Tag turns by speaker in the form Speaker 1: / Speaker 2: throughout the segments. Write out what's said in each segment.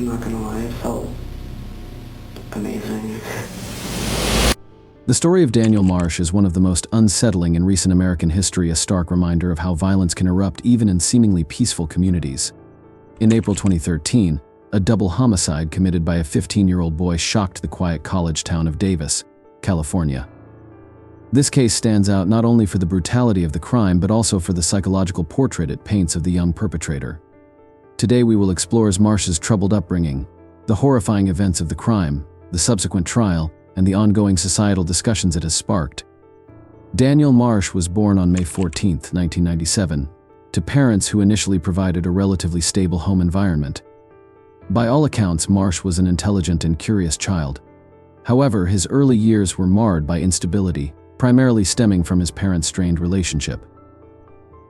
Speaker 1: I'm not gonna lie, it felt amazing.
Speaker 2: The story of Daniel Marsh is one of the most unsettling in recent American history, a stark reminder of how violence can erupt even in seemingly peaceful communities. In April 2013, a double homicide committed by a 15-year-old boy shocked the quiet college town of Davis, California. This case stands out not only for the brutality of the crime but also for the psychological portrait it paints of the young perpetrator. Today we will explore Marsh's troubled upbringing, the horrifying events of the crime, the subsequent trial, and the ongoing societal discussions it has sparked. Daniel Marsh was born on May 14, 1997, to parents who initially provided a relatively stable home environment. By all accounts, Marsh was an intelligent and curious child. However, his early years were marred by instability, primarily stemming from his parents' strained relationship.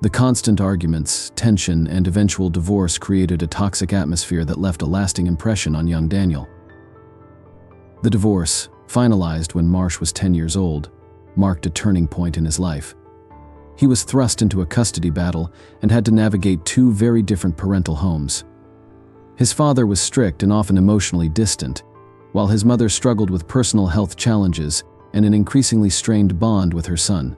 Speaker 2: The constant arguments, tension, and eventual divorce created a toxic atmosphere that left a lasting impression on young Daniel. The divorce, finalized when Marsh was 10 years old, marked a turning point in his life. He was thrust into a custody battle and had to navigate two very different parental homes. His father was strict and often emotionally distant, while his mother struggled with personal health challenges and an increasingly strained bond with her son.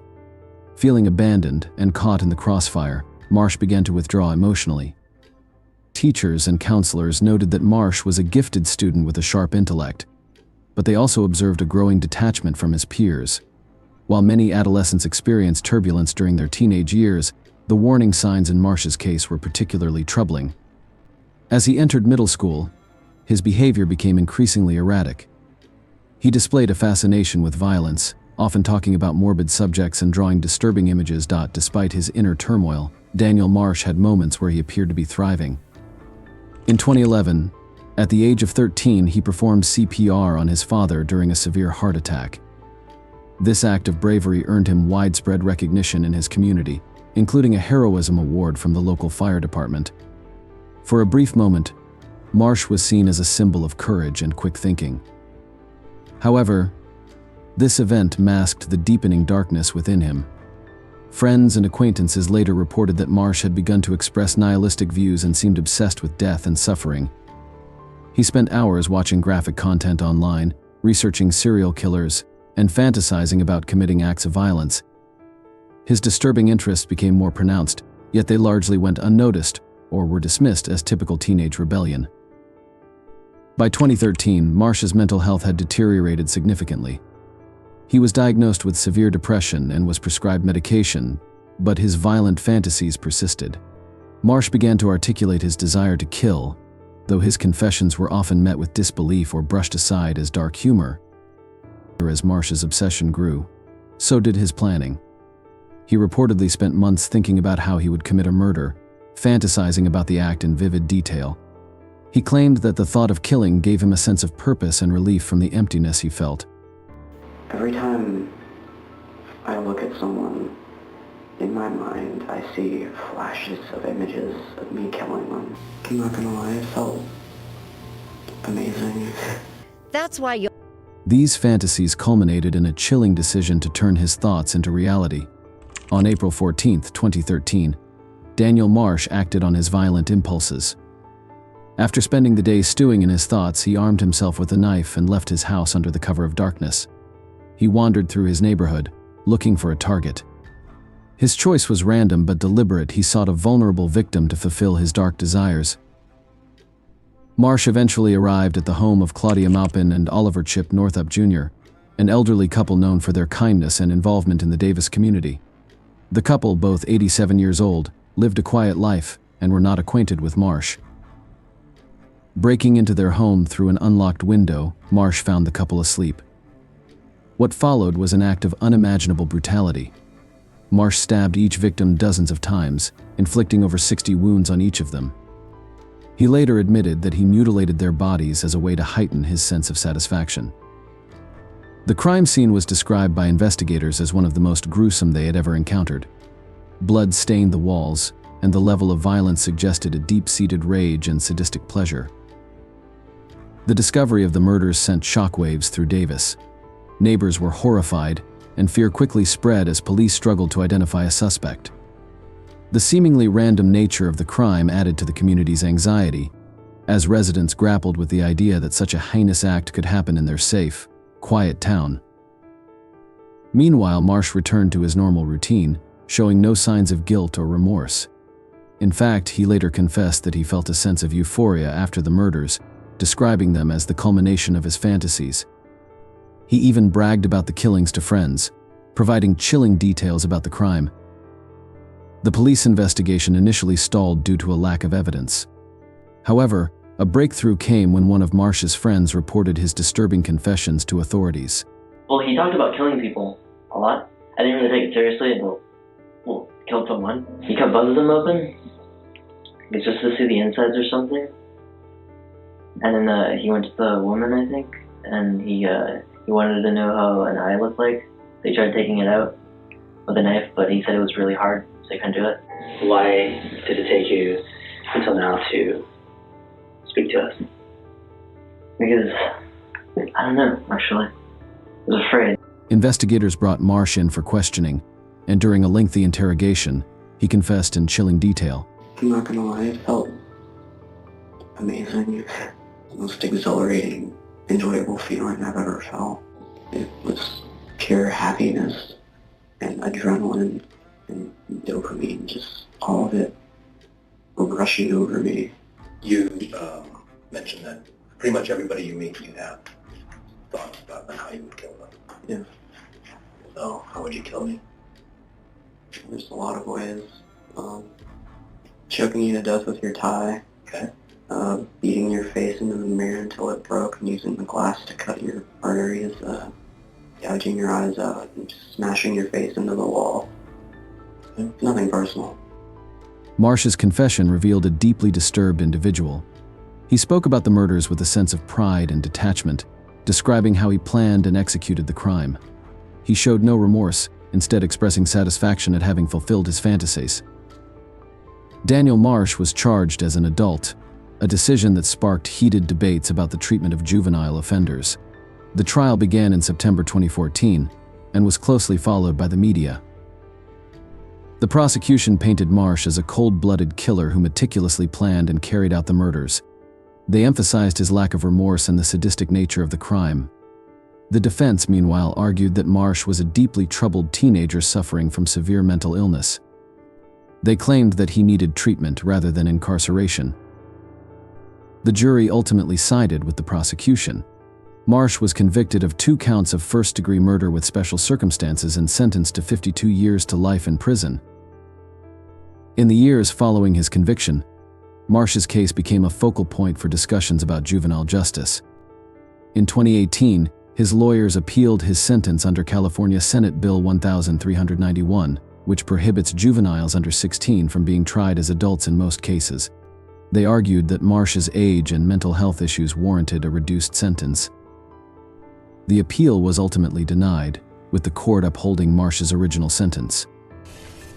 Speaker 2: Feeling abandoned and caught in the crossfire, Marsh began to withdraw emotionally. Teachers and counselors noted that Marsh was a gifted student with a sharp intellect, but they also observed a growing detachment from his peers. While many adolescents experience turbulence during their teenage years, the warning signs in Marsh's case were particularly troubling. As he entered middle school, his behavior became increasingly erratic. He displayed a fascination with violence, often talking about morbid subjects and drawing disturbing images. Despite his inner turmoil, Daniel Marsh had moments where he appeared to be thriving. In 2011, at the age of 13, he performed CPR on his father during a severe heart attack. This act of bravery earned him widespread recognition in his community, including a heroism award from the local fire department. For a brief moment, Marsh was seen as a symbol of courage and quick thinking. However, this event masked the deepening darkness within him. Friends and acquaintances later reported that Marsh had begun to express nihilistic views and seemed obsessed with death and suffering. He spent hours watching graphic content online, researching serial killers, and fantasizing about committing acts of violence. His disturbing interests became more pronounced, yet they largely went unnoticed or were dismissed as typical teenage rebellion. By 2013, Marsh's mental health had deteriorated significantly. He was diagnosed with severe depression and was prescribed medication, but his violent fantasies persisted. Marsh began to articulate his desire to kill, though his confessions were often met with disbelief or brushed aside as dark humor. As Marsh's obsession grew, so did his planning. He reportedly spent months thinking about how he would commit a murder, fantasizing about the act in vivid detail. He claimed that the thought of killing gave him a sense of purpose and relief from the emptiness he felt.
Speaker 1: Every time I look at someone, in my mind, I see flashes of images of me killing them. I'm not gonna lie, it felt amazing.
Speaker 3: That's why you...
Speaker 2: These fantasies culminated in a chilling decision to turn his thoughts into reality. On April 14, 2013, Daniel Marsh acted on his violent impulses. After spending the day stewing in his thoughts, he armed himself with a knife and left his house under the cover of darkness. He wandered through his neighborhood, looking for a target. His choice was random but deliberate. He sought a vulnerable victim to fulfill his dark desires. Marsh eventually arrived at the home of Claudia Maupin and Oliver Chip Northup Jr., an elderly couple known for their kindness and involvement in the Davis community. The couple, both 87 years old, lived a quiet life and were not acquainted with Marsh. Breaking into their home through an unlocked window, Marsh found the couple asleep. What followed was an act of unimaginable brutality. Marsh stabbed each victim dozens of times, inflicting over 60 wounds on each of them. He later admitted that he mutilated their bodies as a way to heighten his sense of satisfaction. The crime scene was described by investigators as one of the most gruesome they had ever encountered. Blood stained the walls, and the level of violence suggested a deep-seated rage and sadistic pleasure. The discovery of the murders sent shockwaves through Davis. Neighbors were horrified, and fear quickly spread as police struggled to identify a suspect. The seemingly random nature of the crime added to the community's anxiety, as residents grappled with the idea that such a heinous act could happen in their safe, quiet town. Meanwhile, Marsh returned to his normal routine, showing no signs of guilt or remorse. In fact, he later confessed that he felt a sense of euphoria after the murders, describing them as the culmination of his fantasies. He even bragged about the killings to friends, providing chilling details about the crime. The police investigation initially stalled due to a lack of evidence. However, a breakthrough came when one of Marsh's friends reported his disturbing confessions to authorities.
Speaker 3: Well, he talked about killing people a lot. I didn't really take it seriously until, killed someone. He cut both of them open. It's just to see the insides or something. And then he went to the woman, I think, and he wanted to know how an eye looked like. They tried taking it out with a knife, but he said it was really hard, so he couldn't do it.
Speaker 4: Why did it take you until now to speak to us?
Speaker 3: Because, I don't know, actually. I was afraid.
Speaker 2: Investigators brought Marsh in for questioning, and during a lengthy interrogation, he confessed in chilling detail.
Speaker 1: I'm not gonna lie, it felt amazing. The most exhilarating, enjoyable feeling I've ever felt. It was pure happiness and adrenaline and dopamine, just all of it rushing over me.
Speaker 5: You mentioned that pretty much everybody you meet, you have thoughts about how you would kill them.
Speaker 1: Yeah.
Speaker 5: So, how would you kill me?
Speaker 1: There's a lot of ways. Choking you to death with your tie.
Speaker 5: Okay.
Speaker 1: Beating your face into the mirror until it broke and using the glass to cut your arteries, gouging your eyes out, and smashing your face into the wall. Nothing personal.
Speaker 2: Marsh's confession revealed a deeply disturbed individual. He spoke about the murders with a sense of pride and detachment, describing how he planned and executed the crime. He showed no remorse, instead expressing satisfaction at having fulfilled his fantasies. Daniel Marsh was charged as an adult, a decision that sparked heated debates about the treatment of juvenile offenders. The trial began in September 2014 and was closely followed by the media. The prosecution painted Marsh as a cold-blooded killer who meticulously planned and carried out the murders. They emphasized his lack of remorse and the sadistic nature of the crime. The defense, meanwhile, argued that Marsh was a deeply troubled teenager suffering from severe mental illness. They claimed that he needed treatment rather than incarceration. The jury ultimately sided with the prosecution. Marsh was convicted of 2 counts of first-degree murder with special circumstances and sentenced to 52 years to life in prison. In the years following his conviction, Marsh's case became a focal point for discussions about juvenile justice. In 2018, his lawyers appealed his sentence under California Senate Bill 1391, which prohibits juveniles under 16 from being tried as adults in most cases. They argued that Marsh's age and mental health issues warranted a reduced sentence. The appeal was ultimately denied, with the court upholding Marsh's original sentence.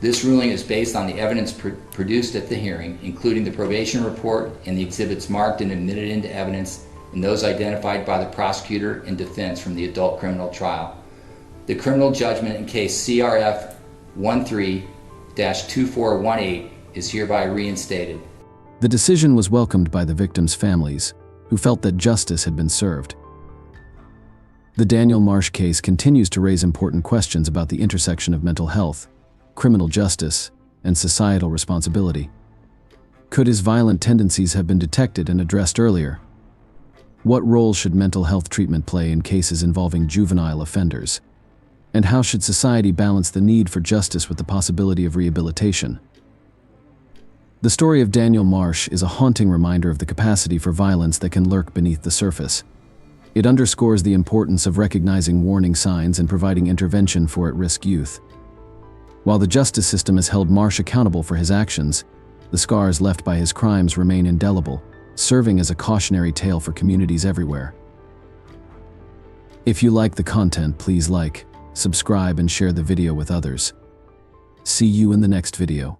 Speaker 6: This ruling is based on the evidence produced at the hearing, including the probation report and the exhibits marked and admitted into evidence and those identified by the prosecutor and defense from the adult criminal trial. The criminal judgment in case CRF 13-2418 is hereby reinstated.
Speaker 2: The decision was welcomed by the victims' families, who felt that justice had been served. The Daniel Marsh case continues to raise important questions about the intersection of mental health, criminal justice, and societal responsibility. Could his violent tendencies have been detected and addressed earlier? What role should mental health treatment play in cases involving juvenile offenders? And how should society balance the need for justice with the possibility of rehabilitation? The story of Daniel Marsh is a haunting reminder of the capacity for violence that can lurk beneath the surface. It underscores the importance of recognizing warning signs and providing intervention for at-risk youth. While the justice system has held Marsh accountable for his actions, the scars left by his crimes remain indelible, serving as a cautionary tale for communities everywhere. If you like the content, please like, subscribe, and share the video with others. See you in the next video.